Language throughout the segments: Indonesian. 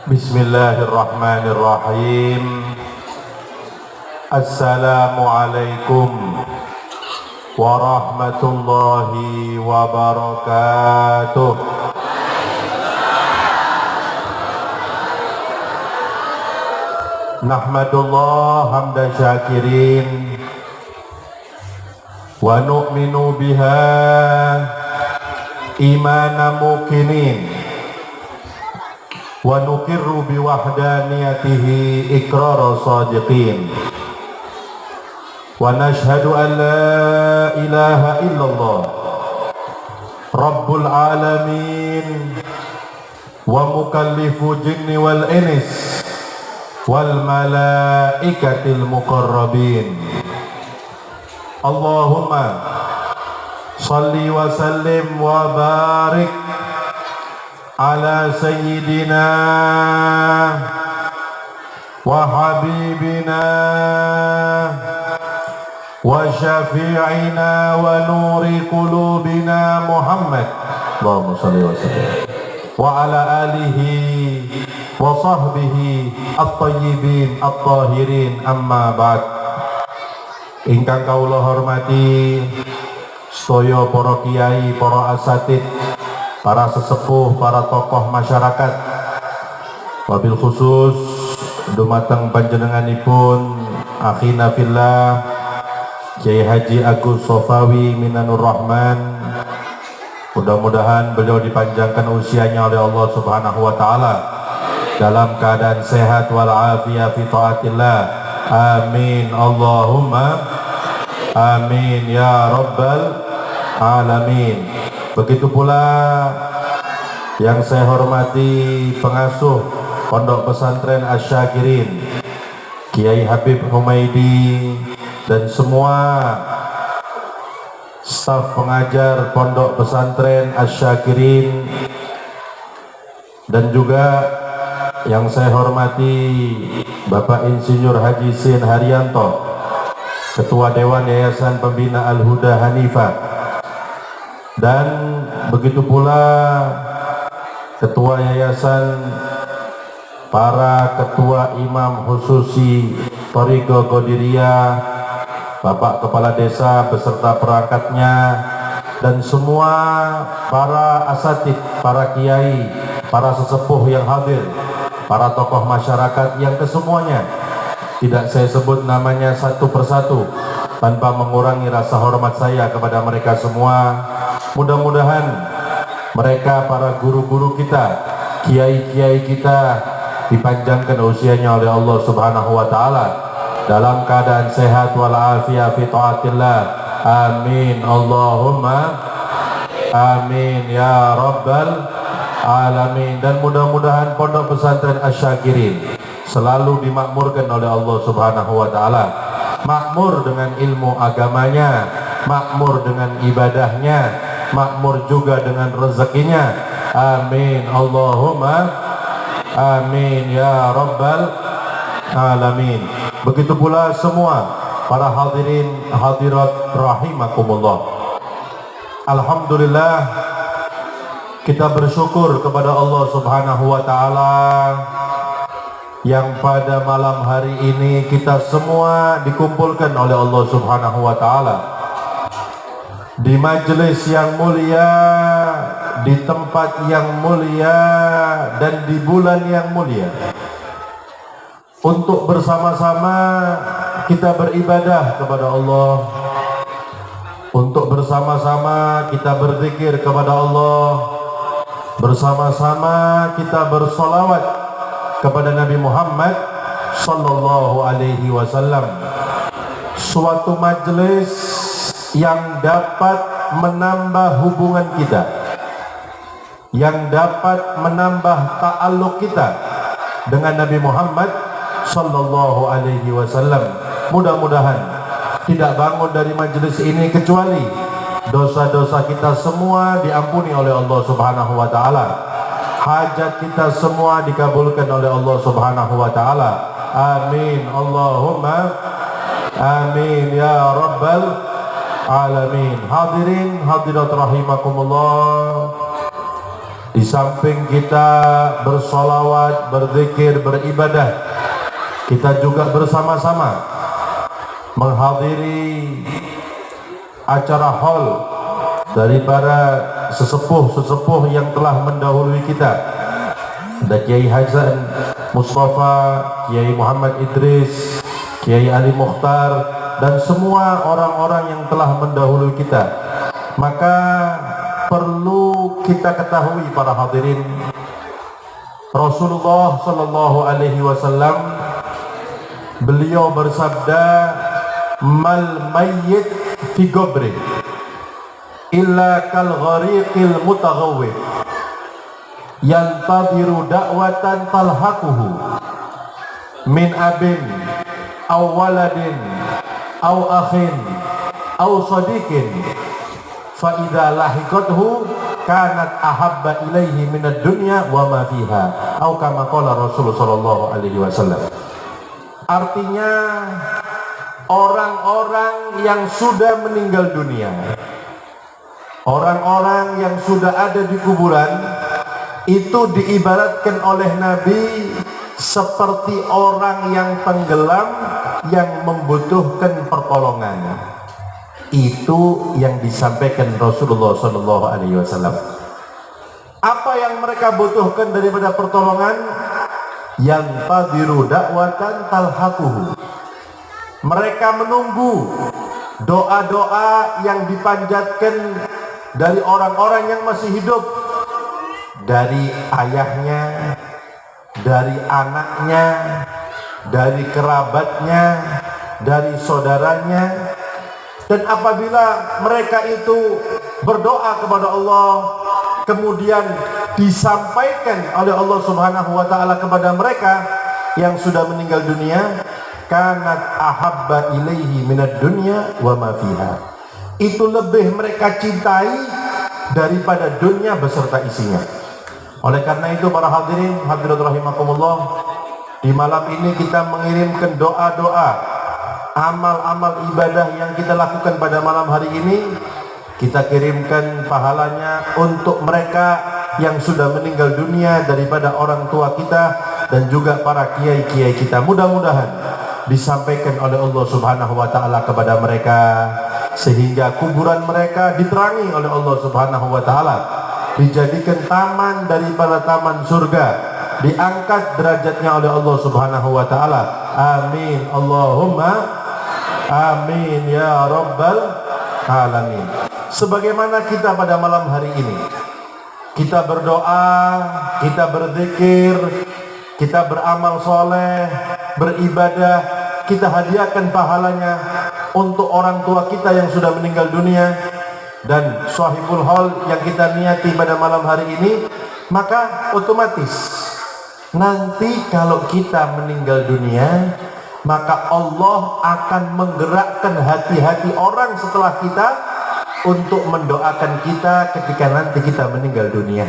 Bismillahirrahmanirrahim. Assalamualaikum warahmatullahi wabarakatuh. Nahmadullah hamda syakirin wa nu'minu biha imana mukinin wa nuqirru biwahdaniyatihi iqrara sadiqin wa nashhadu an la ilaha illallah rabbul alamin wa mukallifu jinni wal inis wal malaikatil muqarrabin. Allahumma salli wa sallim wa barik ala sayyidina wa habibina wa syafi'ina wa nuri qulubina Muhammad Allahumma salli wa sallim wa ala alihi wa sahbihi at-tayyibin at-tahirin amma ba'd. Ingkang kawula hormati sedaya para kiai, para asatid, para sesepuh, para tokoh masyarakat, wabil khusus dumateng panjenenganipun akhina fillah Kiai Haji Agus Sofawi Minanur Rahman. Mudah-mudahan beliau dipanjangkan usianya oleh Allah Subhanahu wa taala dalam keadaan sehat wal afiyah fi taatillah. Amin Allahumma amin ya rabbal alamin. Begitu pula yang saya hormati pengasuh Pondok Pesantren Asy-Syakirin Kiai Habib Humaidi dan semua staf pengajar Pondok Pesantren Asy-Syakirin, dan juga yang saya hormati Bapak Insinyur Haji Sin Haryanto, Ketua Dewan Yayasan Pembina Al-Huda Hanifah, dan begitu pula Ketua Yayasan, para Ketua Imam Khususi Thariqah Qadiriyah, Bapak Kepala Desa beserta perangkatnya, dan semua para asatid, para kiai, para sesepuh yang hadir, para tokoh masyarakat yang kesemuanya tidak saya sebut namanya satu persatu tanpa mengurangi rasa hormat saya kepada mereka semua. Mudah-mudahan mereka, para guru-guru kita, kiai-kiai kita, dipanjangkan usianya oleh Allah Subhanahu wa taala dalam keadaan sehat wal afiyah fi taatillah. Amin Allahumma amin ya rabbal alamin. Dan mudah-mudahan Pondok Pesantren Asy-Syakirin selalu dimakmurkan oleh Allah Subhanahu wa taala, makmur dengan ilmu agamanya, makmur dengan ibadahnya, makmur juga dengan rezekinya. Amin Allahumma amin ya rabbal alamin. Begitu pula semua para hadirin hadirat rahimakumullah. Alhamdulillah, kita bersyukur kepada Allah Subhanahu wa taala yang pada malam hari ini kita semua dikumpulkan oleh Allah Subhanahu wa taala di majelis yang mulia, di tempat yang mulia, dan di bulan yang mulia, untuk bersama-sama kita beribadah kepada Allah, untuk bersama-sama kita berzikir kepada Allah, bersama-sama kita bersolawat kepada Nabi Muhammad sallallahu alaihi wasallam. Suatu majelis yang dapat menambah hubungan kita, yang dapat menambah ta'alluq kita dengan Nabi Muhammad sallallahu alaihi wasallam. Mudah-mudahan tidak bangun dari majelis ini kecuali dosa-dosa kita semua diampuni oleh Allah Subhanahu wa taala, hajat kita semua dikabulkan oleh Allah Subhanahu wa taala. Amin Allahumma amin ya rabbal alamin. Hadirin hadirat rahimakumullah, Di samping kita bersolawat, berzikir, beribadah, kita juga bersama-sama menghadiri acara haul dari para sesepuh-sesepuh yang telah mendahului kita. Ada Kiai Hasan Mustafa, Kiai Muhammad Idris, Kiai Ali Mukhtar, dan semua orang-orang yang telah mendahului kita. Maka perlu kita ketahui para hadirin, Rasulullah sallallahu alaihi wasallam beliau bersabda, mal mayyit fi qabri illa kal ghariqil mutaghawwir yantadiru da'watan talhaquhu min abin aw waladin aw akhin aw sadiqin fa idza lahiqathu kanat ahabba ilaihi minad dunya wa ma fiha, atau kama qala Rasulullah sallallahu alaihi wasallam. Artinya orang-orang yang sudah meninggal dunia, orang-orang yang sudah ada di kuburan, itu diibaratkan oleh Nabi seperti orang yang tenggelam yang membutuhkan pertolongan. Itu yang disampaikan Rasulullah sallallahu alaihi wasallam. Apa yang mereka butuhkan daripada pertolongan? Yang tadiru da'watan talhaquhu. Mereka menunggu doa-doa yang dipanjatkan dari orang-orang yang masih hidup, dari ayahnya, dari anaknya, dari kerabatnya, dari saudaranya. Dan apabila mereka itu berdoa kepada Allah, kemudian disampaikan oleh Allah Subhanahu wa taala kepada mereka yang sudah meninggal dunia, kanat ahabba ilaihi minad dunya wa ma fiha. Itu lebih mereka cintai daripada dunia beserta isinya. Oleh karena itu para hadirin hadirat rahimakumullah, di malam ini kita mengirimkan doa-doa, amal-amal ibadah yang kita lakukan pada malam hari ini, kita kirimkan pahalanya untuk mereka yang sudah meninggal dunia daripada orang tua kita dan juga para kiai-kiai kita. Mudah-mudahan disampaikan oleh Allah Subhanahu wa taala kepada mereka, sehingga kuburan mereka diterangi oleh Allah Subhanahu wa taala, dijadikan taman daripada taman surga, diangkat derajatnya oleh Allah Subhanahu wa taala. Amin Allahumma amin ya rabbal alamin. Sebagaimana kita pada malam hari ini, kita berdoa, kita berzikir, kita beramal soleh, beribadah, kita hadiahkan pahalanya untuk orang tua kita yang sudah meninggal dunia dan sahibul haul yang kita niati pada malam hari ini. Maka otomatis nanti kalau kita meninggal dunia, maka Allah akan menggerakkan hati-hati orang setelah kita untuk mendoakan kita ketika nanti kita meninggal dunia.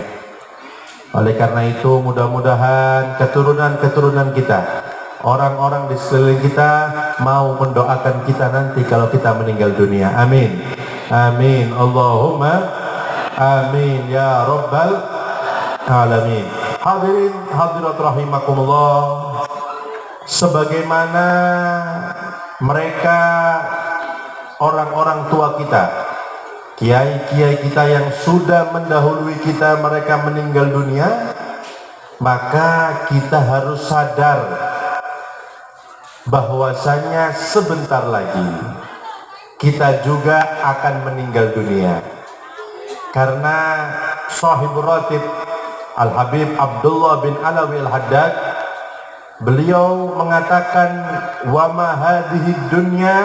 Oleh karena itu mudah-mudahan keturunan-keturunan kita, orang-orang di sekeliling kita mau mendoakan kita nanti kalau kita meninggal dunia. Amin. Amin. Allahumma amin ya rabbal alamin. Hadirin hadirat rahimakumullah, sebagaimana mereka orang-orang tua kita, kiai-kiai kita yang sudah mendahului kita, mereka meninggal dunia, maka kita harus sadar bahwasanya sebentar lagi kita juga akan meninggal dunia. Karena Sahibul Ratib Al-Habib Abdullah bin Alawi Al-Haddad, beliau mengatakan, wa ma hadhihi dunya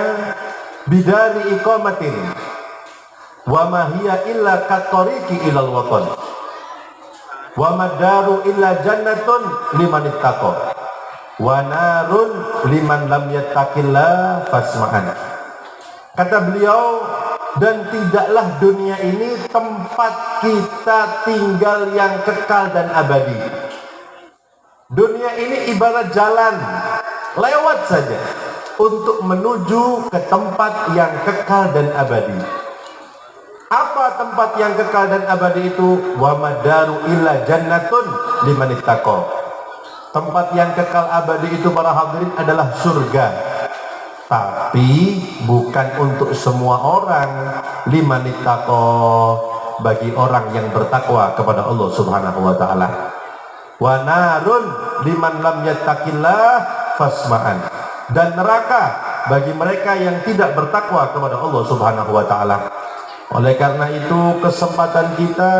bidari iqamatin wa ma hiya illa katariqi ilal watan wa madaru illa jannatun liman ittaqa wa narun liman lam yattaqillah fasma'an. Kata beliau, dan tidaklah dunia ini tempat kita tinggal yang kekal dan abadi. Dunia ini ibarat jalan, lewat saja untuk menuju ke tempat yang kekal dan abadi. Apa tempat yang kekal dan abadi itu? Wa madaru illa jannatun liman ittaqa. Tempat yang kekal abadi itu para hadirin adalah surga. Tapi bukan untuk semua orang. Liman ittaqa, bagi orang yang bertakwa kepada Allah Subhanahu wa taala. Wa narun liman lam yattaqillah fasma'an. Dan neraka bagi mereka yang tidak bertakwa kepada Allah Subhanahu wa taala. Oleh karena itu kesempatan kita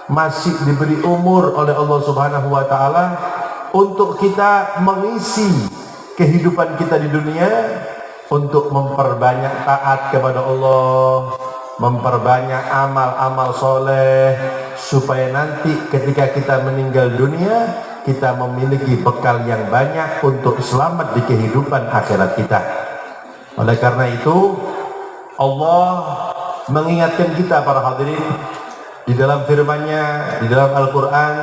masih diberi umur oleh Allah Subhanahu wa taala untuk kita mengisi kehidupan kita di dunia untuk memperbanyak taat kepada Allah, memperbanyak amal-amal soleh, supaya nanti ketika kita meninggal dunia kita memiliki bekal yang banyak untuk selamat di kehidupan akhirat kita. Oleh karena itu Allah mengingatkan kita para hadirin di dalam firman-Nya di dalam Al-Qur'an,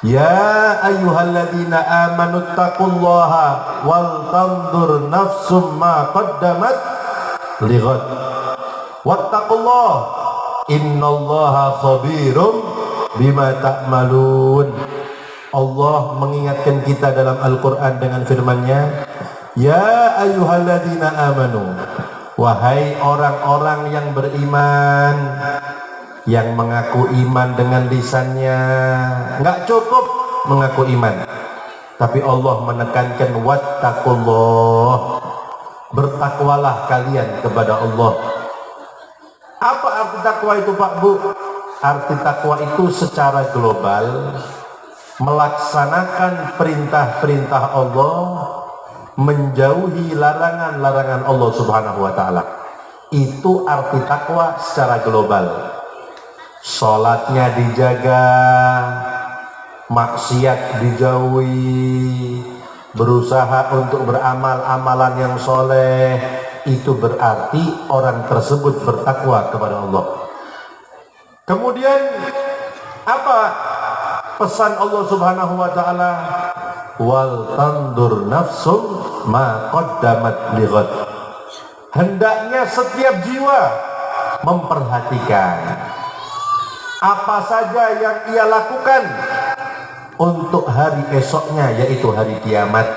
ya ayyuhalladzina amanu taqullaha wal tanzur nafsum ma qaddamat lighad wattaqullah innallaha khabirum bima ta'malun. Allah mengingatkan kita dalam Al-Qur'an dengan firman-Nya, ya ayyuhalladzina amanu, wahai orang-orang yang beriman, yang mengaku iman dengan lisannya. Enggak cukup mengaku iman, tapi Allah menekankan wattaqullah, bertakwalah kalian kepada Allah. Apa arti takwa itu Pak Bu? Arti takwa itu secara global melaksanakan perintah-perintah Allah, menjauhi larangan-larangan Allah Subhanahu wa taala. Itu arti takwa secara global. Salatnya dijaga, maksiat dijauhi, berusaha untuk beramal amalan yang soleh. Itu berarti orang tersebut bertakwa kepada Allah. Kemudian apa pesan Allah Subhanahu wa taala? Wal tandur nafsum ma qaddamat lighad. Hendaknya setiap jiwa memperhatikan apa saja yang ia lakukan untuk hari esoknya, yaitu hari kiamat.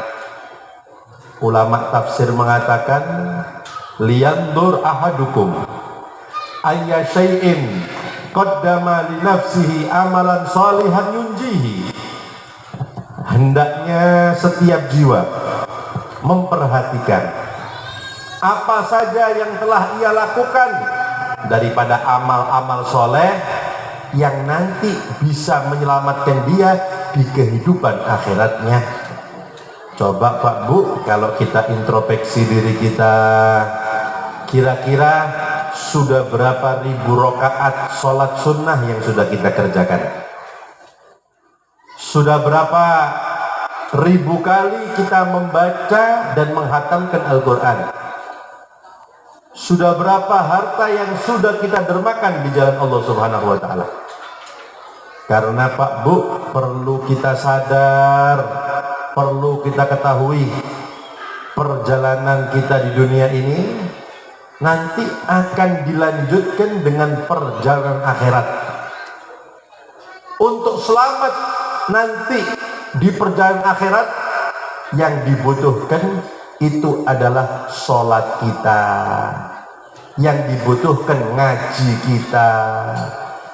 Ulama tafsir mengatakan, liyandur ahadukum ayya syai'in qaddama li nafsihi amalan salihan yunjihi. Hendaknya setiap jiwa memperhatikan apa saja yang telah ia lakukan daripada amal-amal soleh yang nanti bisa menyelamatkan dia di kehidupan akhiratnya. Coba Pak Bu, kalau kita introspeksi diri kita, kira-kira sudah berapa ribu rakaat sholat sunnah yang sudah kita kerjakan? Sudah berapa ribu kali kita membaca dan menghatamkan Al-Quran? Sudah berapa harta yang sudah kita dermakan di jalan Allah Subhanahu wa taala? Karena Pak Bu, perlu kita sadar, perlu kita ketahui, perjalanan kita di dunia ini nanti akan dilanjutkan dengan perjalanan akhirat. Untuk selamat nanti di perjalanan akhirat, yang dibutuhkan itu adalah sholat kita, yang dibutuhkan ngaji kita,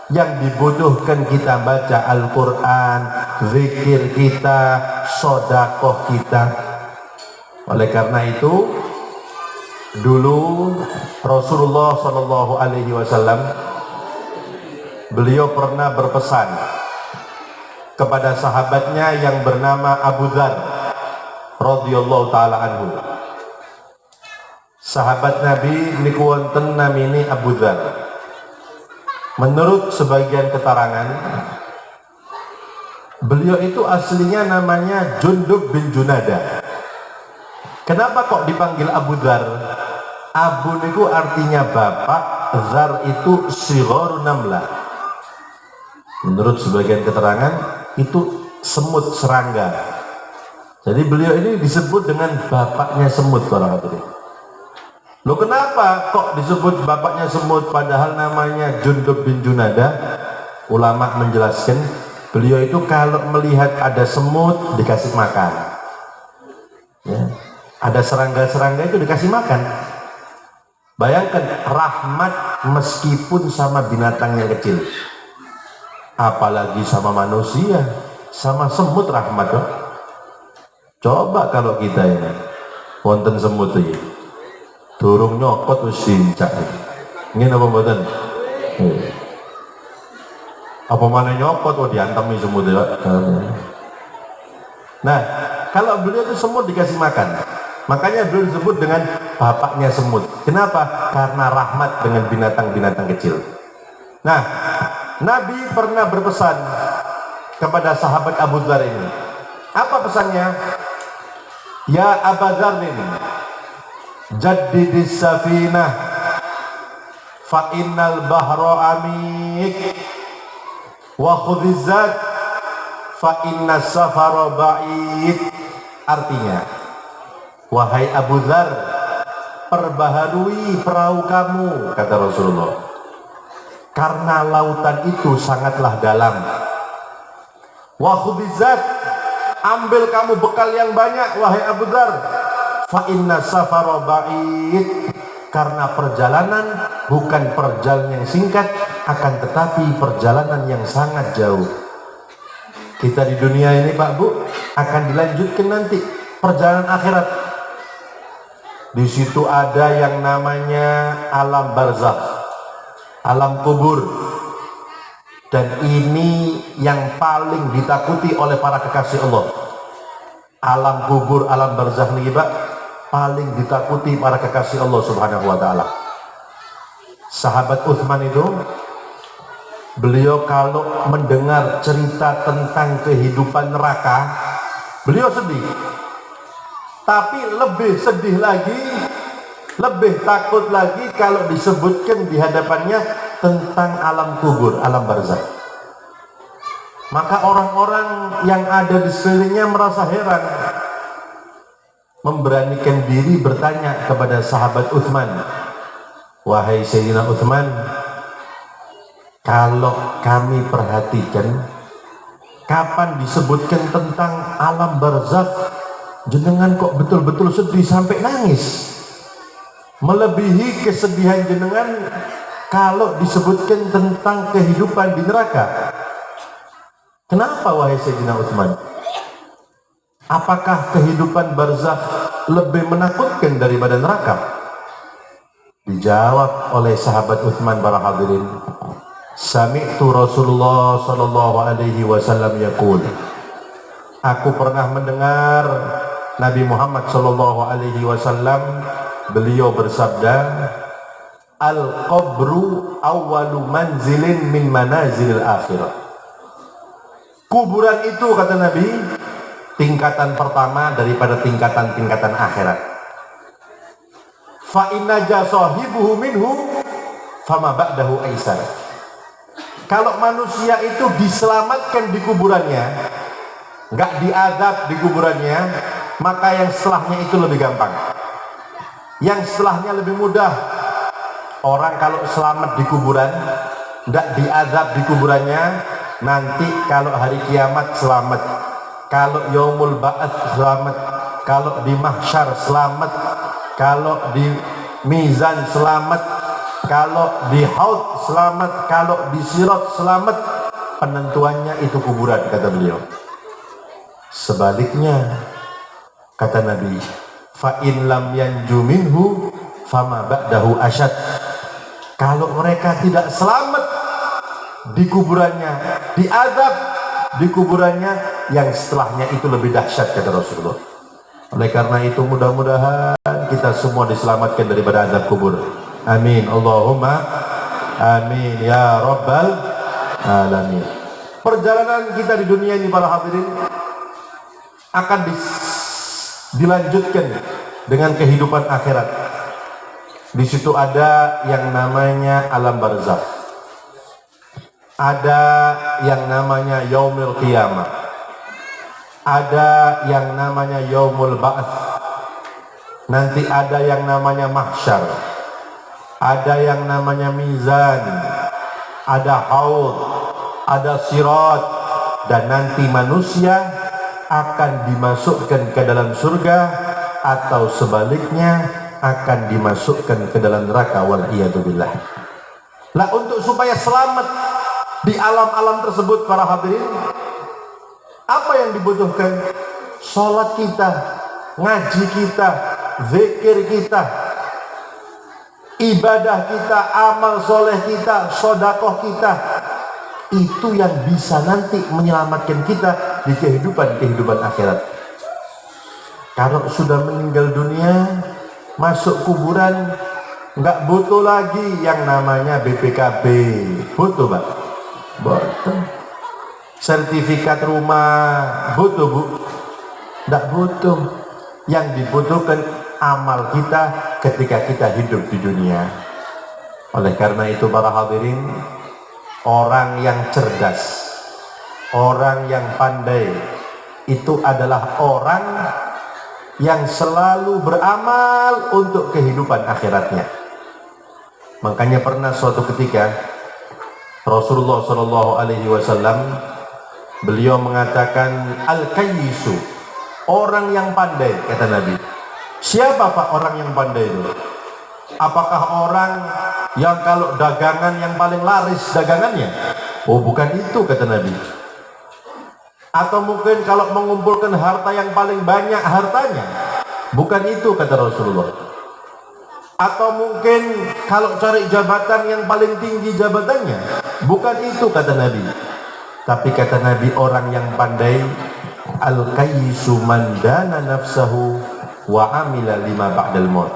yang dibutuhkan kita baca Al-Quran, zikir kita, sodakoh kita. Oleh karena itu, dulu Rasulullah SAW beliau pernah berpesan kepada sahabatnya yang bernama Abu Dzar radhiyallahu taala anhu. Sahabat Nabi niku wonten namine Abu Dzar. Menurut sebagian keterangan, beliau itu aslinya namanya Jundub bin Junada. Kenapa kok dipanggil Abu Dzar? Abu niku artinya bapak, Dzar itu sigharun namlah. Menurut sebagian keterangan itu semut serangga. Jadi beliau ini disebut dengan bapaknya semut, para hadirin. Loh kenapa kok disebut bapaknya semut padahal namanya Jundub bin Junadah? Ulama menjelaskan beliau itu kalau melihat ada semut dikasih makan, ya. Ada serangga-serangga itu dikasih makan. Bayangkan rahmat meskipun sama binatang yang kecil, apalagi sama manusia, sama semut rahmat loh. Coba kalau kita ini wonten semut ini durung nyokot wis sincak. Ngene apa mboten? Apa mana nyokot kok diantemi semut ya. Nah, kalau beliau itu semut dikasih makan. Makanya beliau disebut dengan bapaknya semut. Kenapa? Karena rahmat dengan binatang-binatang kecil. Nah, Nabi pernah berpesan kepada sahabat Abu Dzar ini. Apa pesannya? Ya Abu Dzar ini, jaddidis safinah fa innal bahra amik wa khudhiz zat fa innas safara ba'id. Artinya, wahai Abu Dzar, perbaharui perahu kamu, kata Rasulullah, karena lautan itu sangatlah dalam. Wa khudhiz zat, ambil kamu bekal yang banyak wahai Abu Dzar. Fa inna safara ba'id, karena perjalanan bukan perjalanan yang singkat, akan tetapi perjalanan yang sangat jauh. Kita di dunia ini Pak Bu akan dilanjutkan nanti perjalanan akhirat. Di situ ada yang namanya alam barzakh, alam kubur. Dan ini yang paling ditakuti oleh para kekasih Allah. Alam kubur, alam barzakh nih Pak, paling ditakuti para kekasih Allah Subhanahu wa taala. Sahabat Utsman itu, beliau kalau mendengar cerita tentang kehidupan neraka, beliau sedih. Tapi lebih sedih lagi, lebih takut lagi kalau disebutkan di hadapannya tentang alam kubur, alam barzakh. Maka orang-orang yang ada di sekelilingnya merasa heran, memberanikan diri bertanya kepada sahabat Utsman, wahai Sayyidina Utsman, kalau kami perhatikan kapan disebutkan tentang alam barzakh, jenengan kok betul-betul sedih sampai nangis, melebihi kesedihan jenengan kalau disebutkan tentang kehidupan di neraka. Kenapa wahai Sayyidina Utsman? Apakah kehidupan barzakh lebih menakutkan daripada neraka? Dijawab oleh sahabat Utsman para hadirin, sami'tu Rasulullah sallallahu alaihi wasallam yaqul, aku pernah mendengar Nabi Muhammad sallallahu alaihi wasallam, beliau bersabda, al-qabru awwalu manzilin min manazilil akhirah. Kuburan itu, kata Nabi, tingkatan pertama daripada tingkatan-tingkatan akhirat. Fa inna jasahibuhu minhu fama ba'dahu aisar. Kalau manusia itu diselamatkan di kuburannya, nggak diazab di kuburannya, maka yang setelahnya itu lebih gampang. Yang setelahnya lebih mudah. Orang kalau selamat di kuburan, nggak diazab di kuburannya, nanti kalau hari kiamat selamat, kalau yaumul ba'ats selamat, kalau di mahsyar selamat, kalau di mizan selamat, kalau di haud selamat, kalau di sirat selamat. Penentuannya itu kuburan, kata beliau. Sebaliknya, kata Nabi, fa in lam yanju minhu fama ba'dahu asyad. Kalau mereka tidak selamat di kuburannya, diazab di kuburannya, yang setelahnya itu lebih dahsyat, kata Rasulullah. Oleh karena itu mudah-mudahan kita semua diselamatkan daripada azab kubur. Amin. Allahumma amin ya rabbal alamin. Perjalanan kita di dunia ini para hadirin akan dilanjutkan dengan kehidupan akhirat. Di situ ada yang namanya alam barzakh, ada yang namanya yaumul qiyamah, ada yang namanya yaumul ba'ats, Nanti ada yang namanya mahsyar, ada yang namanya mizan, ada haud, ada sirat, dan nanti manusia akan dimasukkan ke dalam surga atau sebaliknya akan dimasukkan ke dalam neraka, wal'iyadzubillah. Lah, untuk supaya selamat di alam-alam tersebut, para hadirin, apa yang dibutuhkan? Sholat kita, ngaji kita, zikir kita, ibadah kita, amal soleh kita, sodakoh kita. Itu yang bisa nanti menyelamatkan kita di kehidupan akhirat. Kalau sudah meninggal dunia, masuk kuburan, nggak butuh lagi yang namanya BPKB. Butuh, Pak? Butuh. Sertifikat rumah butuh, Bu? Nggak butuh. Yang dibutuhkan amal kita ketika kita hidup di dunia. Oleh karena itu, para hadirin, orang yang cerdas, orang yang pandai, itu adalah orang yang selalu beramal untuk kehidupan akhiratnya. Makanya pernah suatu ketika Rasulullah SAW, beliau mengatakan, al-kayyisu, orang yang pandai, kata Nabi. Siapa, Pak, orang yang pandai itu? Apakah orang yang kalau dagangan yang paling laris dagangannya? Oh, bukan itu, kata Nabi. Atau mungkin kalau mengumpulkan harta yang paling banyak hartanya? Bukan itu, kata Rasulullah. Atau mungkin kalau cari jabatan yang paling tinggi jabatannya? Bukan itu, kata Nabi. Tapi kata Nabi, orang yang pandai, al-kayyisu man dana nafsahu wa amila lima ba'dal maut.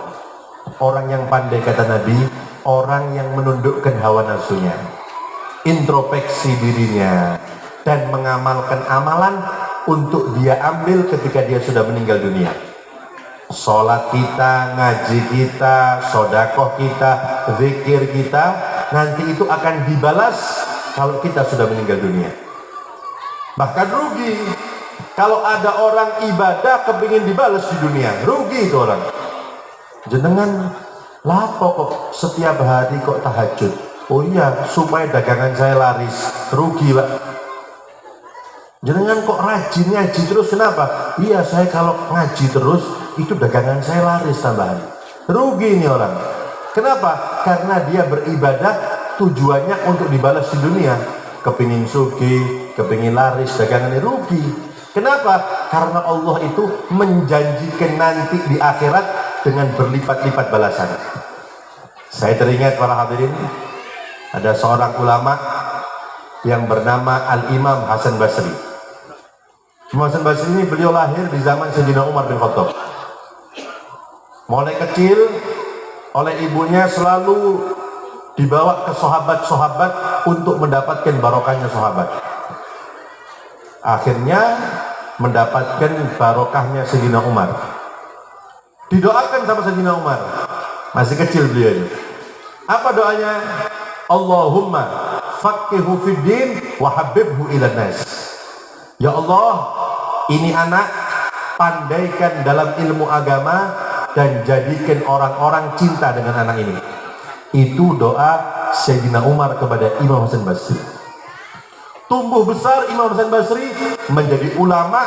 Orang yang pandai, kata Nabi, orang yang menundukkan hawa nafsunya, introspeksi dirinya, dan mengamalkan amalan untuk dia ambil ketika dia sudah meninggal dunia. Sholat kita, ngaji kita, sodakoh kita, zikir kita, nanti itu akan dibalas kalau kita sudah meninggal dunia. Bahkan rugi kalau ada orang ibadah kepingin dibalas di dunia, rugi itu orang. Jenengan lapo kok setiap hari kok tahajud? Oh iya, supaya dagangan saya laris. Rugi, Pak. Jenengan kok rajin ngaji terus, kenapa? Iya, saya kalau ngaji terus itu dagangan saya laris tambahan. Rugi ini orang. Kenapa? Karena dia beribadah tujuannya untuk dibalas di dunia. Kepingin sugih, kepingin laris, dagangannya rugi. Kenapa? Karena Allah itu menjanjikan nanti di akhirat dengan berlipat-lipat balasan. Saya teringat, para hadirin, ada seorang ulama yang bernama Al-Imam Hasan Basri. Imam Hasan Basri ini beliau lahir di zaman Sayyidina Umar bin Khattab. Mulai kecil oleh ibunya selalu dibawa ke sahabat-sahabat untuk mendapatkan barokahnya sahabat. Akhirnya mendapatkan barokahnya Sayyidina Umar. Didoakan sama Sayyidina Umar. Masih kecil beliau. Apa doanya? Allahumma faqihu fid din wa habibhu ilan nas. Ya Allah, ini anak pandaikan dalam ilmu agama dan jadikan orang-orang cinta dengan anak ini. Itu doa Sayyidina Umar kepada Imam Hasan Basri. Tumbuh besar Imam Hasan Basri menjadi ulama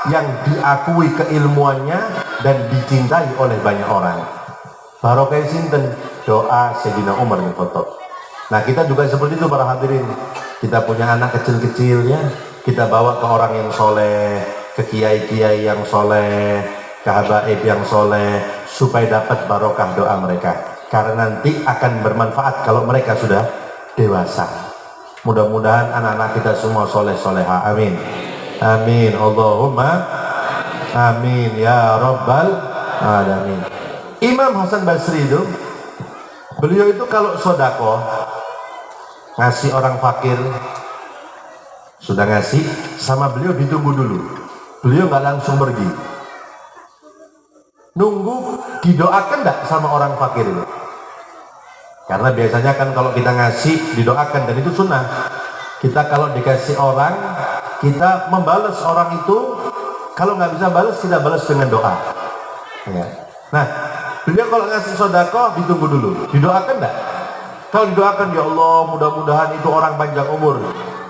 yang diakui keilmuannya dan dicintai oleh banyak orang. Barokah sinten? Doa Sayyidina Umar bin Khattab. Nah, kita juga seperti itu, para hadirin. Kita punya anak kecil-kecil ya, kita bawa ke orang yang soleh, ke kiai-kiai yang soleh, ke habaib yang soleh, supaya dapat barokah doa mereka. Karena nanti akan bermanfaat kalau mereka sudah dewasa. Mudah-mudahan anak-anak kita semua soleh-soleha. Amin. Amin. Allahumma amin ya rabbal alamin. Imam Hasan Basri itu, beliau itu kalau sodako ngasih orang fakir, sudah ngasih sama beliau ditunggu dulu. Beliau nggak langsung pergi, nunggu didoakan enggak sama orang fakir itu. Karena biasanya kan kalau kita ngasih didoakan, dan itu sunnah. Kita kalau dikasih orang, kita membalas orang itu. Kalau nggak bisa balas, kita balas dengan doa ya. Nah, beliau kalau ngasih sedekah ditunggu dulu, didoakan enggak? Kalau didoakan, ya Allah mudah-mudahan itu orang panjang umur,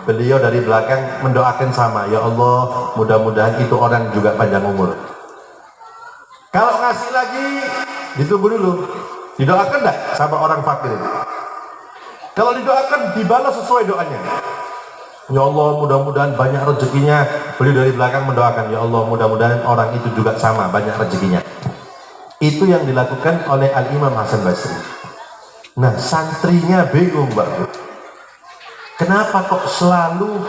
beliau dari belakang mendoakan sama, ya Allah mudah-mudahan itu orang juga panjang umur. Kalau ngasih lagi ditunggu dulu, didoakan enggak sama orang fakir? Kalau didoakan dibalas sesuai doanya. Ya Allah mudah-mudahan banyak rezekinya, beliau dari belakang mendoakan, ya Allah mudah-mudahan orang itu juga sama banyak rezekinya. Itu yang dilakukan oleh Al-Imam Hasan Basri. Nah, santrinya bingung, Mbak Bu. Kenapa kok selalu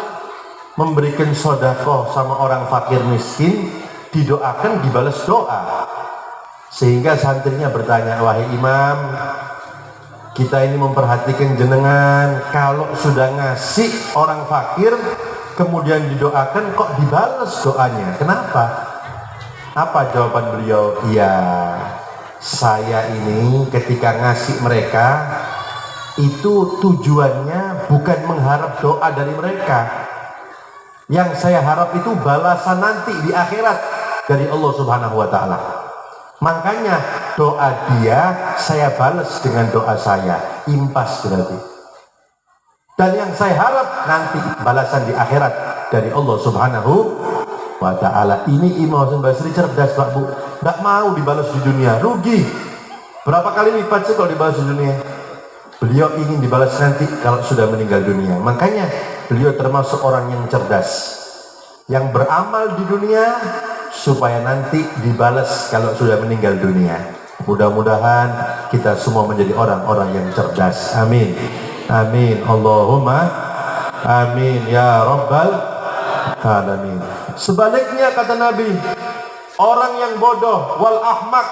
memberikan sedekah sama orang fakir miskin, didoakan dibalas doa? Sehingga santrinya bertanya, wahai Imam, kita ini memperhatikan jenengan, kalau sudah ngasih orang fakir kemudian didoakan kok dibalas doanya, kenapa? Apa jawaban beliau? Ya, saya ini ketika ngasih mereka itu tujuannya bukan mengharap doa dari mereka. Yang saya harap itu balasan nanti di akhirat dari Allah Subhanahu wa Ta'ala. Makanya doa dia saya balas dengan doa saya, impas berarti. Dan yang saya harap nanti balasan di akhirat dari Allah Subhanahu wa Ta'ala. Ini Imam Hasan Basri cerdas, Pak Bu. Nggak mau dibalas di dunia, rugi. Berapa kali lipat sih kalau dibalas di dunia? Beliau ingin dibalas nanti kalau sudah meninggal dunia. Makanya beliau termasuk orang yang cerdas, yang beramal di dunia supaya nanti dibalas kalau sudah meninggal dunia. Mudah-mudahan kita semua menjadi orang-orang yang cerdas. Amin. Amin. Allahumma amin ya rabbal alamin. Sebaliknya kata Nabi, orang yang bodoh wal ahmak.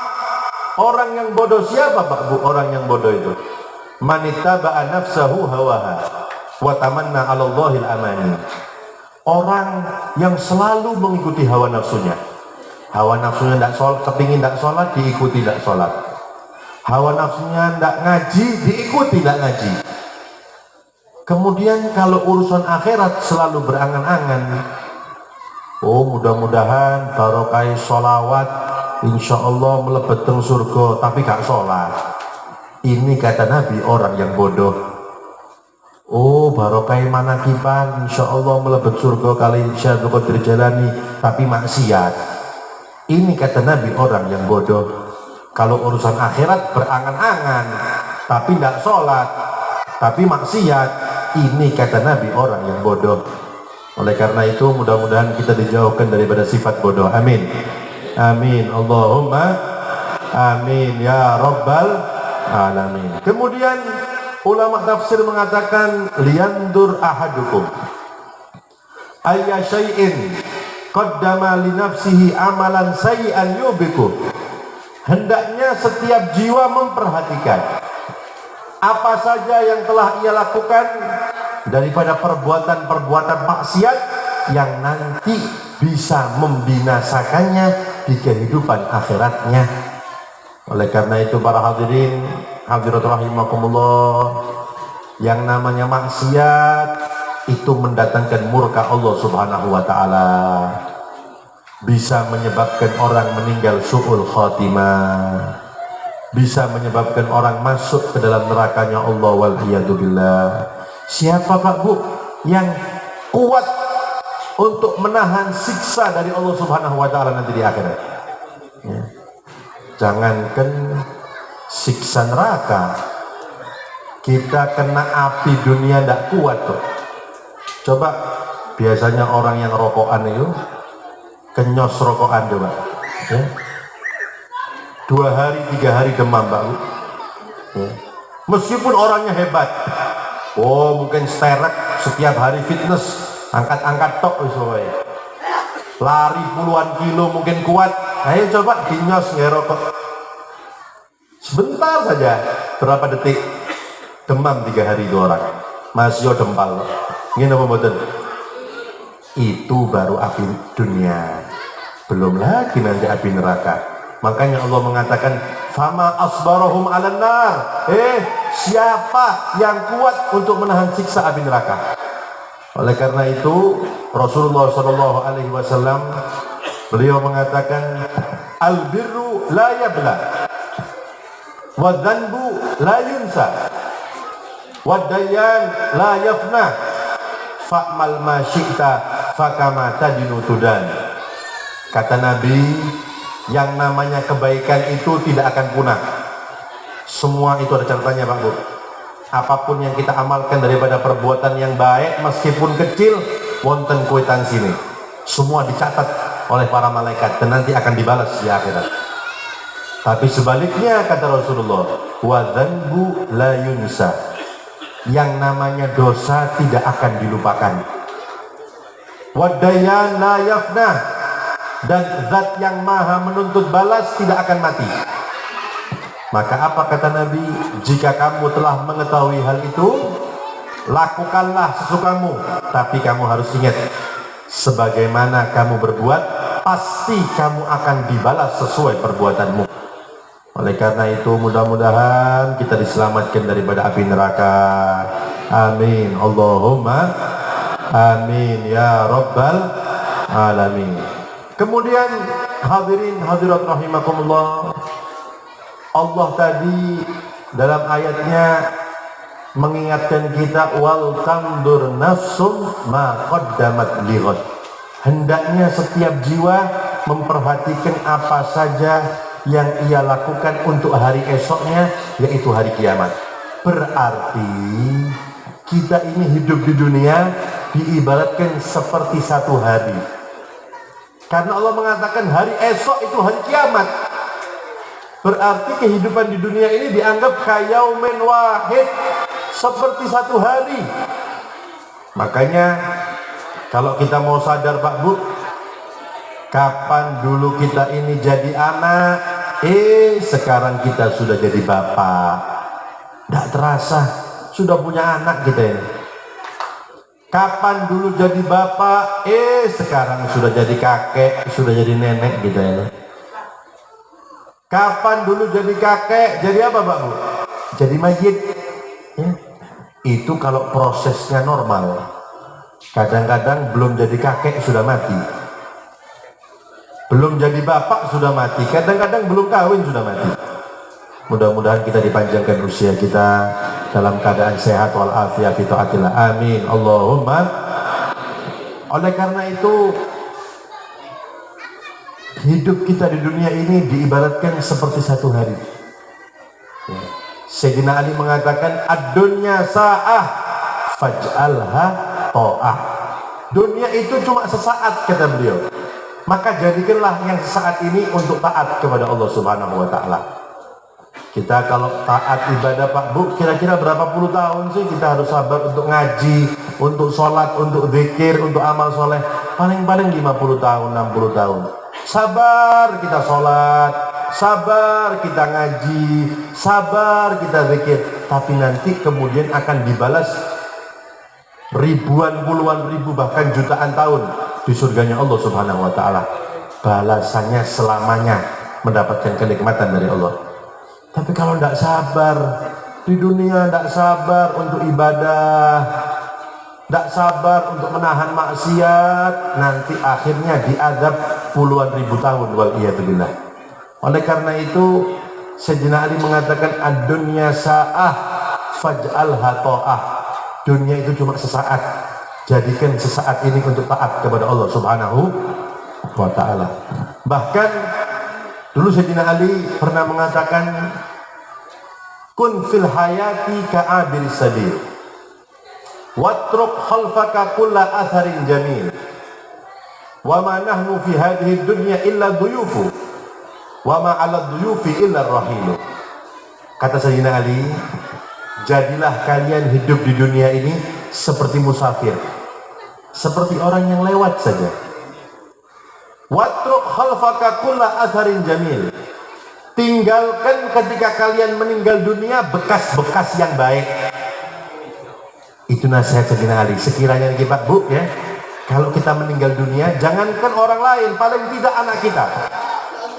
Orang yang bodoh siapa, Pak Bu? Orang yang bodoh itu manittaba'a nafsahu hawaha wa tamanna 'ala Allahil amani. Orang yang selalu mengikuti hawa nafsunya. Hawa nafsunya tidak sholat, kepingin tidak sholat, diikuti tidak sholat. Hawa nafsunya tidak ngaji, diikuti tidak ngaji. Kemudian kalau urusan akhirat selalu berangan-angan. Oh mudah-mudahan barokah sholawat, insya Allah melebet teng surga, tapi gak sholat. Ini kata Nabi orang yang bodoh. Oh barokah manakiban, insya Allah melebet surga kali insya Allah terjalani, tapi maksiat. Ini kata Nabi orang yang bodoh. Kalau urusan akhirat berangan-angan, tapi tidak sholat, tapi maksiat. Ini kata Nabi orang yang bodoh. Oleh karena itu mudah-mudahan kita dijauhkan daripada sifat bodoh. Amin. Amin. Allahumma amin ya rabbal alamin. Kemudian ulama tafsir mengatakan liyandur ahadukum ayya syai'in qaddama li nafsihi amalan sayyi'an yubiku. Hendaknya setiap jiwa memperhatikan apa saja yang telah ia lakukan daripada perbuatan-perbuatan maksiat yang nanti bisa membinasakannya di kehidupan akhiratnya. Oleh karena itu para hadirin hadirat rahimakumullah, yang namanya maksiat itu mendatangkan murka Allah Subhanahu wa Ta'ala, bisa menyebabkan orang meninggal su'ul khatimah, bisa menyebabkan orang masuk ke dalam nerakanya Allah wal'iyadzubillah. Siapa Pak Bu yang kuat untuk menahan siksa dari Allah Subhanahu wa Ta'ala nanti di akhirat? Ya. Jangankan siksa neraka, kita kena api dunia tidak kuat tuh. Coba biasanya orang yang rokokan itu kenyos rokokan coba ya. 2 hari 3 hari demam Pak Bu ya. Meskipun orangnya hebat, oh mungkin sterek setiap hari fitness, angkat-angkat tok misalnya, lari puluhan kilo mungkin kuat. Ayo coba dinyos ngerokok sebentar saja, berapa detik demam 3 hari itu orang masih dempal. Ini apa betul? Itu baru api dunia, belum lagi nanti api neraka. Makanya Allah mengatakan fama asbarahum 'alan nar. Siapa yang kuat untuk menahan siksa api neraka? Oleh karena itu Rasulullah SAW beliau mengatakan Al-birru la yabla, wa dhanbu la yunsa, wa dayyan la yafna, fa'mal ma syi'ta fakama tadinu tudan. Kata Nabi, yang namanya kebaikan itu tidak akan punah. Semua itu ada catatannya, Pak Bu. Apapun yang kita amalkan daripada perbuatan yang baik, meskipun kecil, wonten kwitansi ini. Semua dicatat oleh para malaikat dan nanti akan dibalas di akhirat. Tapi sebaliknya kata Rasulullah, wa dzanbu la yunsa, yang namanya dosa tidak akan dilupakan. Wa dayyan la yafna, dan zat yang maha menuntut balas tidak akan mati. Maka apa kata Nabi, jika kamu telah mengetahui hal itu, lakukanlah sesukamu, tapi kamu harus ingat, sebagaimana kamu berbuat, pasti kamu akan dibalas sesuai perbuatanmu. Oleh karena itu mudah-mudahan kita diselamatkan daripada api neraka. Amin. Allahumma amin ya rabbal alamin. Kemudian hadirin hadirat rahimakumullah, Allah tadi dalam ayatnya mengingatkan kita, wal tandur nafsum ma qaddamat lighad. Hendaknya setiap jiwa memperhatikan apa saja yang ia lakukan untuk hari esoknya, yaitu hari kiamat. Berarti kita ini hidup di dunia diibaratkan seperti satu hari, karena Allah mengatakan hari esok itu hari kiamat. Berarti kehidupan di dunia ini dianggap kayaumen wahid, seperti satu hari. Makanya kalau kita mau sadar Pak Bu, kapan dulu kita ini jadi anak, sekarang kita sudah jadi bapak. Tidak terasa sudah punya anak kita ini. Kapan dulu jadi bapak, sekarang sudah jadi kakek, sudah jadi nenek kita ini. Kapan dulu jadi kakek, jadi apa Pak Bu? Jadi mayit. Itu kalau prosesnya normal. Kadang-kadang belum jadi kakek sudah mati, belum jadi bapak sudah mati, kadang-kadang belum kawin sudah mati. Mudah-mudahan kita dipanjangkan usia kita dalam keadaan sehat walafiat fi taatillah. Amin. Allahumma. Oleh karena itu, hidup kita di dunia ini diibaratkan seperti satu hari. Sayyidina Ali mengatakan, ad-dunya sa'ah faj'alha ta'ah. Dunia itu cuma sesaat kata beliau, maka jadikanlah yang sesaat ini untuk taat kepada Allah Subhanahu wa taala. Kita kalau taat ibadah Pak Bu, kira-kira berapa puluh tahun sih kita harus sabar untuk ngaji, untuk sholat, untuk zikir, untuk amal soleh? Paling-paling 50 tahun, 60 tahun. Sabar kita sholat, sabar kita ngaji, sabar kita zikir, tapi nanti kemudian akan dibalas ribuan, puluhan ribu, bahkan jutaan tahun di surganya Allah Subhanahu wa taala. Balasannya selamanya mendapatkan kenikmatan dari Allah. Tapi kalau tidak sabar di dunia, tidak sabar untuk ibadah, tidak sabar untuk menahan maksiat, nanti akhirnya diazab puluhan ribu tahun, waliyadzubillah. Oleh karena itu Sayyidina Ali mengatakan, ad-dunya sa'ah faj'alha ta'ah. Dunia itu cuma sesaat, jadikan sesaat ini untuk taat kepada Allah Subhanahu wa ta'ala. Bahkan dulu Sayyidina Ali pernah mengatakan, kun fil hayati ka'abir sabil, watruk khalfaka kulla atharin jamil, wa ma nahnu fi hadhihi dunya illa duyufu, wa ma 'ala duyufi illa rahilu. Kata Sayyidina Ali, jadilah kalian hidup di dunia ini seperti musafir, seperti orang yang lewat saja. Watruk khalfaka kulla atharin jamil, tinggalkan ketika kalian meninggal dunia bekas-bekas yang baik. Itu nasihat Sayyidina Ali. Sekiranya kita Bu ya, kalau kita meninggal dunia, jangankan orang lain, paling tidak anak kita.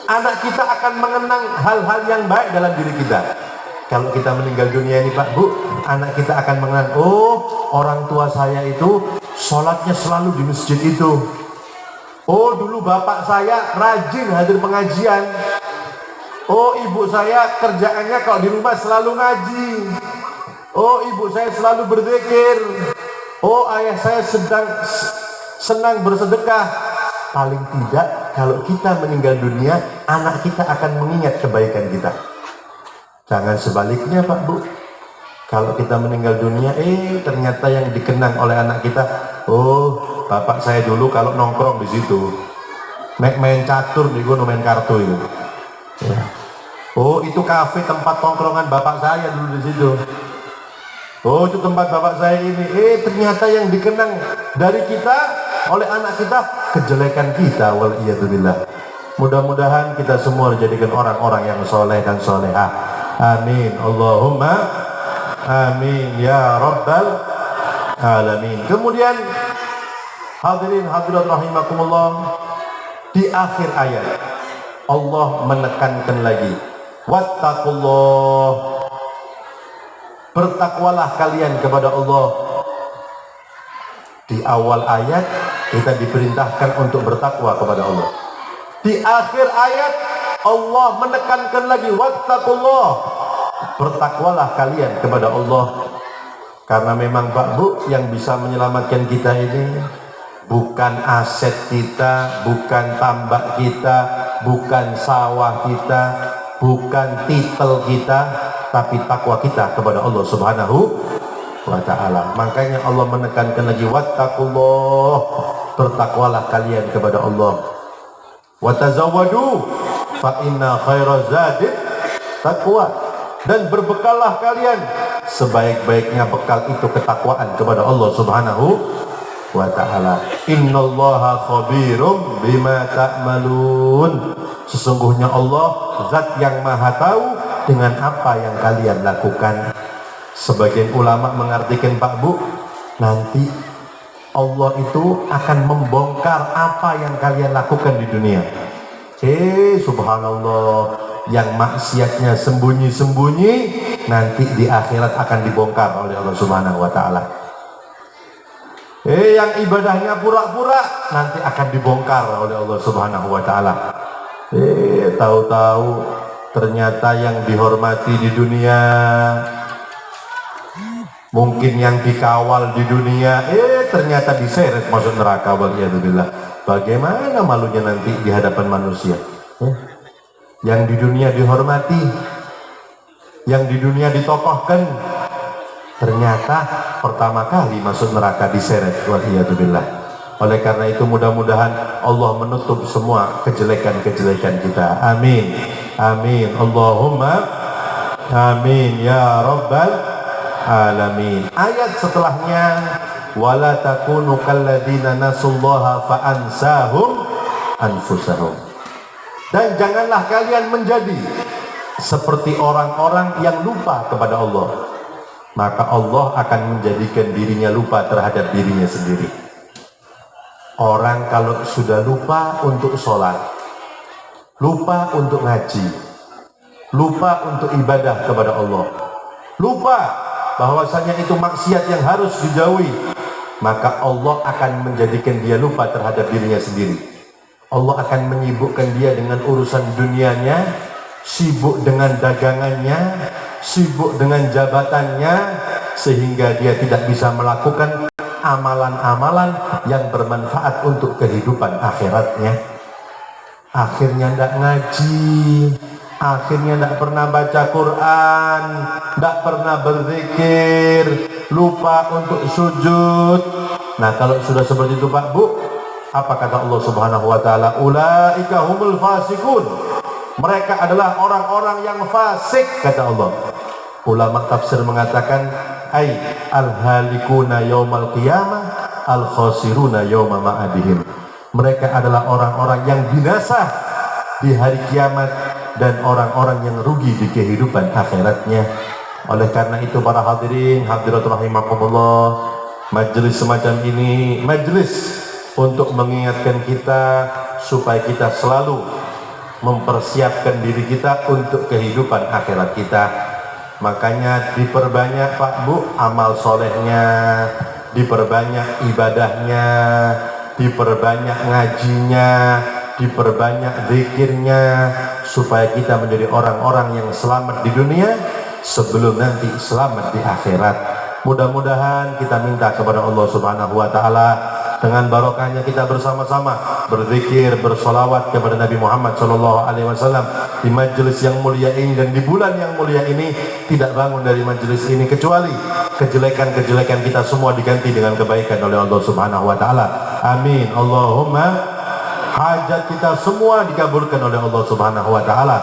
Anak kita akan mengenang hal-hal yang baik dalam diri kita. Kalau kita meninggal dunia ini Pak Bu, anak kita akan mengenang, oh orang tua saya itu sholatnya selalu di masjid itu, Oh, dulu bapak saya rajin hadir pengajian. Oh, ibu saya kerjaannya kalau di rumah selalu ngaji. Oh, ibu saya selalu berzikir. Oh, ayah saya senang bersedekah. Paling tidak kalau kita meninggal dunia, anak kita akan mengingat kebaikan kita. Jangan sebaliknya Pak Bu. Kalau kita meninggal dunia, ternyata yang dikenang oleh anak kita, oh bapak saya dulu kalau nongkrong di situ, main catur di gunung, main kartu itu. Ya. Oh itu kafe tempat tongkrongan bapak saya dulu di situ. Oh itu tempat bapak saya ini. Ternyata yang dikenang dari kita oleh anak kita kejelekan kita. Waliyadzubillah. Mudah-mudahan kita semua dijadikan orang-orang yang soleh dan solehah. Amin. Allahumma amin ya rabbal alamin. Kemudian hadirin hadirat rahimakumullah, di akhir ayat Allah menekankan lagi, wattaqullah, bertakwalah kalian kepada Allah. Di awal ayat kita diperintahkan untuk bertakwa kepada Allah. Di akhir ayat Allah menekankan lagi, wattaqullah, bertakwalah kalian kepada Allah. Karena memang Pak Bu, yang bisa menyelamatkan kita ini bukan aset kita, bukan tambak kita, bukan sawah kita, bukan titel kita, tapi takwa kita kepada Allah Subhanahu wa ta'ala. Makanya Allah menekankan lagi, wattaqullah, bertakwalah kalian kepada Allah. Watazawwadu fa inna khairaz zadi taqwa, dan berbekallah kalian, sebaik-baiknya bekal itu ketakwaan kepada Allah Subhanahu wa ta'ala. Innallaha khabirum bima ta'malun, sesungguhnya Allah zat yang maha tahu dengan apa yang kalian lakukan. Sebagian ulama mengartikan Pak Bu, nanti Allah itu akan membongkar apa yang kalian lakukan di dunia. Subhanallah, yang maksiatnya sembunyi-sembunyi nanti di akhirat akan dibongkar oleh Allah Subhanahu wa ta'ala. Yang ibadahnya pura-pura nanti akan dibongkar oleh Allah Subhanahu wa ta'ala. Tahu-tahu ternyata yang dihormati di dunia, mungkin yang dikawal di dunia, ternyata diseret masuk neraka. Waliyadzubillah. Bagaimana malunya nanti di hadapan manusia? Yang di dunia dihormati, yang di dunia ditokohkan, ternyata pertama kali masuk neraka, diseret. Waliyadzubillah. Oleh karena itu mudah-mudahan Allah menutup semua kejelekan-kejelekan kita. Amin. Amin. Allahumma amin ya rabbal alamin. Ayat setelahnya, wala takunu kalladzina nasullaha fa ansahum anfusahum, dan janganlah kalian menjadi seperti orang-orang yang lupa kepada Allah, maka Allah akan menjadikan dirinya lupa terhadap dirinya sendiri. Orang kalau sudah lupa untuk sholat, lupa untuk ngaji, lupa untuk ibadah kepada Allah, lupa bahwasanya itu maksiat yang harus dijauhi, maka Allah akan menjadikan dia lupa terhadap dirinya sendiri. Allah akan menyibukkan dia dengan urusan dunianya, sibuk dengan dagangannya, sibuk dengan jabatannya, sehingga dia tidak bisa melakukan amalan-amalan yang bermanfaat untuk kehidupan akhiratnya. Akhirnya tidak ngaji, akhirnya tidak pernah baca Quran, tidak pernah berzikir, lupa untuk sujud. Nah kalau sudah seperti itu Pak Bu, apa kata Allah Subhanahu wa ta'ala? Ulaika humul fasikun, mereka adalah orang-orang yang fasik, kata Allah. Ulama tafsir mengatakan, ay al-halikuna yaumal qiyamah al-khasiruna yauma ma'adihim, mereka adalah orang-orang yang binasa di hari kiamat dan orang-orang yang rugi di kehidupan akhiratnya. Oleh karena itu para hadirin hadirat rahimakumullah, majelis semacam ini majelis untuk mengingatkan kita supaya kita selalu mempersiapkan diri kita untuk kehidupan akhirat kita. Makanya diperbanyak Pak Bu amal solehnya, diperbanyak ibadahnya, diperbanyak ngajinya, diperbanyak zikirnya, supaya kita menjadi orang-orang yang selamat di dunia sebelum nanti selamat di akhirat. Mudah-mudahan kita minta kepada Allah Subhanahu wa taala dengan barokahnya kita bersama-sama berzikir, bersolawat kepada Nabi Muhammad SAW di majelis yang mulia ini, dan di bulan yang mulia ini tidak bangun dari majelis ini kecuali kejelekan-kejelekan kita semua diganti dengan kebaikan oleh Allah Subhanahu wa taala. Amin. Allahumma. Hajat kita semua dikabulkan oleh Allah Subhanahu wa taala.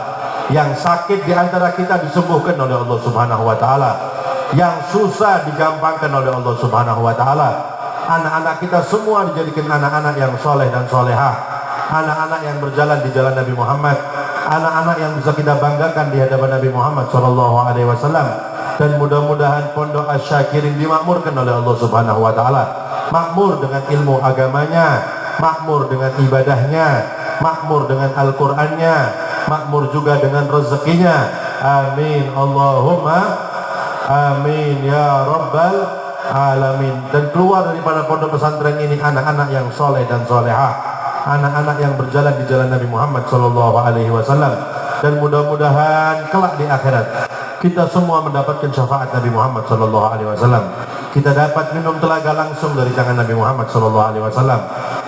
Yang sakit di antara kita disembuhkan oleh Allah Subhanahu wa taala. Yang susah digampangkan oleh Allah Subhanahu wa taala. Anak-anak kita semua dijadikan anak-anak yang soleh dan solehah, anak-anak yang berjalan di jalan Nabi Muhammad, anak-anak yang bisa kita banggakan di hadapan Nabi Muhammad SAW. Dan mudah-mudahan Pondok Asy-Syakirin dimakmurkan oleh Allah Subhanahu wa taala, makmur dengan ilmu agamanya, makmur dengan ibadahnya, makmur dengan Al-Qur'annya, makmur juga dengan rezekinya. Amin Allahumma amin ya rabbal alamin. Dan keluar daripada pondok pesantren ini anak-anak yang soleh dan solehah, anak-anak yang berjalan di jalan Nabi Muhammad SAW. Dan mudah-mudahan kelak di akhirat kita semua mendapatkan syafaat Nabi Muhammad SAW. Kita dapat minum telaga langsung dari tangan Nabi Muhammad SAW.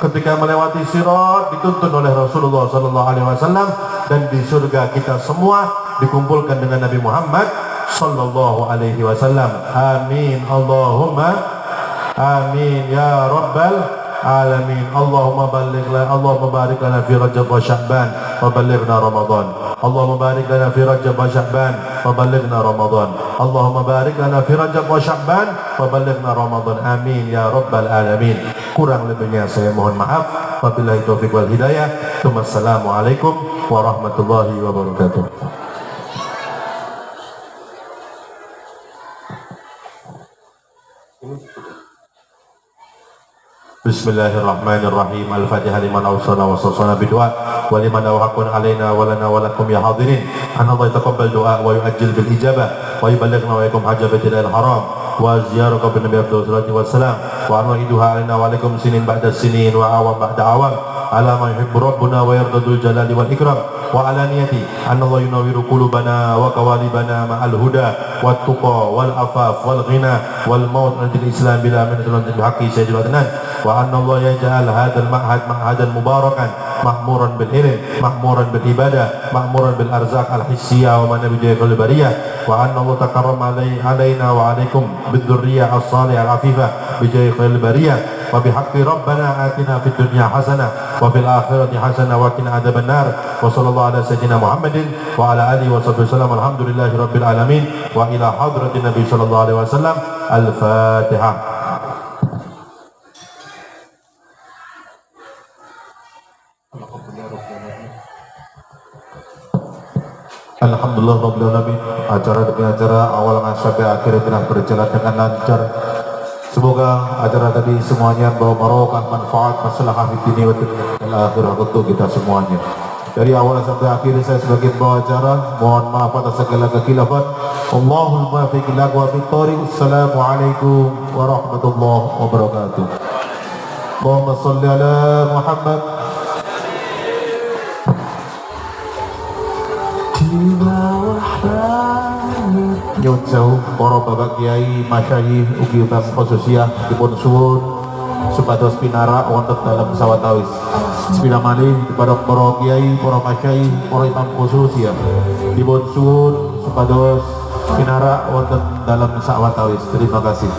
Ketika melewati sirat dituntun oleh Rasulullah SAW, dan di surga kita semua dikumpulkan dengan Nabi Muhammad sallallahu alaihi wasallam. Amin Allahumma amin ya rabbal alamin. Allahumma barik lana fi Rajab wa Sya'ban wa balighna Ramadan. Allahumma barik lana fi Rajab wa Sya'ban wa balighna Ramadan. Allahumma barik lana fi Rajab wa Sya'ban wa balighna Ramadan. Amin ya rabbal alamin. Kurang lebihnya saya mohon maaf. Wabillahi taufiq wal hidayah. Wassalamualaikum warahmatullahi wabarakatuh. Bismillahirrahmanirrahim. Al-Fatihah liman awsana wa sasana bidua wa liman awhaqun alaina wa lana wa lakum ya hadirin. Allah yataqabbal du'a wa yu'ajjil bil ijabah wa yuballighna wa yakum hajabatil haram wa ziyaraka bin nabiy sallallahu alaihi wasallam wa anwa'iduha alaina wa alaikum sinin ba'da sinin wa awam ba'da awam ala ma yuhibbu rabbuna wa yardadul jalali wal ikram wa ala niyati anna Allah yunawwiru qulubana wa qawalibana ma'al huda wat tuqa wal afaf wal ghina wal maut anil islam bila min haqqi sayyidil adnan wa anna Allah yaj'al hadzal ma'had ma'hadan mubarakan mahmuran bil ilm mahmuran bil ibadah mahmuran bil arzaq al hissiyah wa man bijayil bariyah wa anna Allah takarrama alaina wa alaikum bid dzurriyyah as-salihah al afifah bijayil bariyah wa bihaqqi rabbana atina fid dunya hasanah wa fil akhirati hasanah wa qina adzaban nar wa sallallahu ala sayyidina Muhammadin wa ala alihi wa sahbihi wasallam. Alhamdulillahi rabbil alamin wa ila hadratin nabi sallallahu alaihi wasallam. Al-Fatihah. Alhamdulillah rabbil alamin. Acara demi acara awal sampai akhir telah berjalan dengan lancar. Semoga acara tadi semuanya membawa barokah, manfaat, maslahah di dunia dan akhirat untuk kita semuanya. Dari awal sampai akhir saya sebagai pembawa acara mohon maaf atas segala kekhilafan. Allahul muwaffiq ila aqwamit thoriq. Assalamualaikum warahmatullahi wabarakatuh. Allahumma shalli ala Muhammad. Nyun sewu para bapak kiai masyayikh ugi utama khususiyah dipun suwun supados pinarak wonten dalam sawatawis. Bismillahirrahmanirrahim kepada para kiai, para masyayikh, para imam khususiyah dipun suwun supados pinarak wonten dalam sawatawis. Terima kasih.